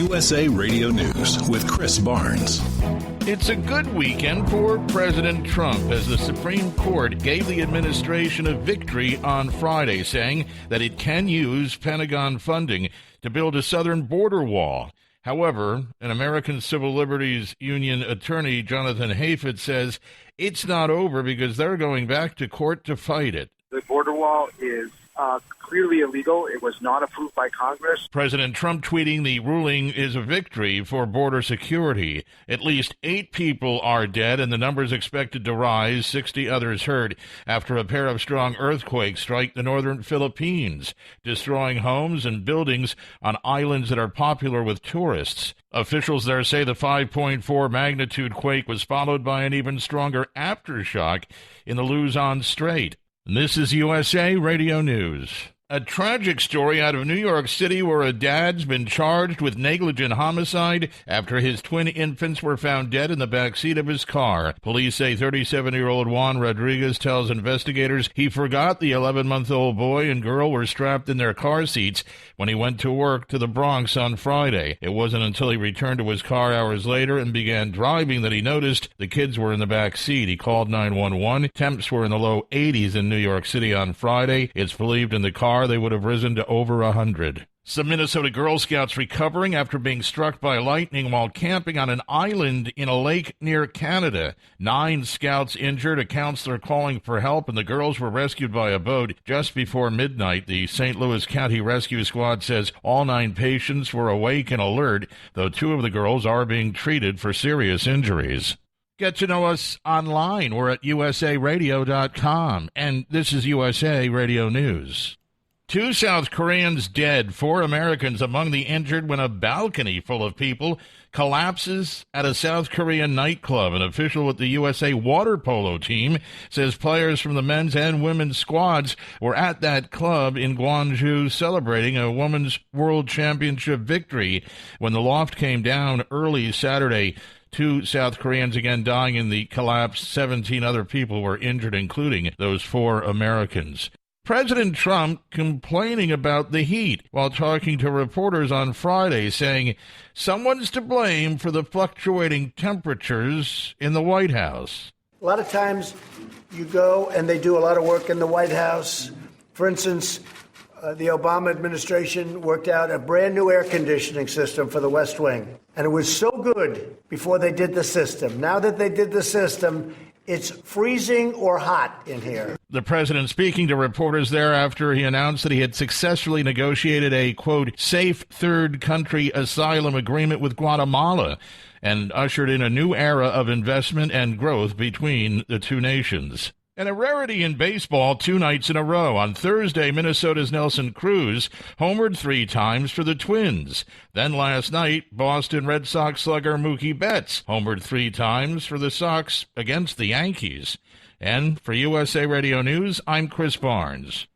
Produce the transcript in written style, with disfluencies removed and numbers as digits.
USA Radio News with Chris Barnes. It's a good weekend for President Trump as the Supreme Court gave the administration a victory on Friday, saying that it can use Pentagon funding to build a southern border wall. However, an American Civil Liberties Union attorney, Jonathan Hafid, says it's not over because they're going back to court to fight it. The border wall is clearly illegal. It was not approved by Congress. President Trump tweeting the ruling is a victory for border security. At least 8 people are dead, and the number is expected to rise, 60 others hurt, after a pair of strong earthquakes strike the northern Philippines, destroying homes and buildings on islands that are popular with tourists. Officials there say the 5.4 magnitude quake was followed by an even stronger aftershock in the Luzon Strait. This is USA Radio News. A tragic story out of New York City where a dad's been charged with negligent homicide after his twin infants were found dead in the backseat of his car. Police say 37-year-old Juan Rodriguez tells investigators he forgot the 11-month-old boy and girl were strapped in their car seats when he went to work to the Bronx on Friday. It wasn't until he returned to his car hours later and began driving that he noticed the kids were in the back seat. He called 911. Temps were in the low 80s in New York City on Friday. It's believed in the car they would have risen to over 100. Some Minnesota Girl Scouts recovering after being struck by lightning while camping on an island in a lake near Canada. 9 scouts injured, a counselor calling for help, and the girls were rescued by a boat just before midnight. The St. Louis County Rescue Squad says all 9 patients were awake and alert, though 2 of the girls are being treated for serious injuries. Get to know us online. We're at usaradio.com, and this is USA Radio News. 2 South Koreans dead, 4 Americans among the injured when a balcony full of people collapses at a South Korean nightclub. An official with the USA water polo team says players from the men's and women's squads were at that club in Gwangju celebrating a women's world championship victory when the loft came down early Saturday. 2 South Koreans again dying in the collapse. 17 other people were injured, including those 4 Americans. President Trump complaining about the heat while talking to reporters on Friday, saying someone's to blame for the fluctuating temperatures in the White House. A lot of times you go and they do a lot of work in the White House. For instance, the Obama administration worked out a brand new air conditioning system for the West Wing. And it was so good before they did the system. Now that they did the system, it's freezing or hot in here. The president speaking to reporters there after he announced that he had successfully negotiated a, quote, safe third country asylum agreement with Guatemala and ushered in a new era of investment and growth between the 2 nations. And a rarity in baseball 2 nights in a row. On Thursday, Minnesota's Nelson Cruz homered 3 times for the Twins. Then last night, Boston Red Sox slugger Mookie Betts homered 3 times for the Sox against the Yankees. And for USA Radio News, I'm Chris Barnes.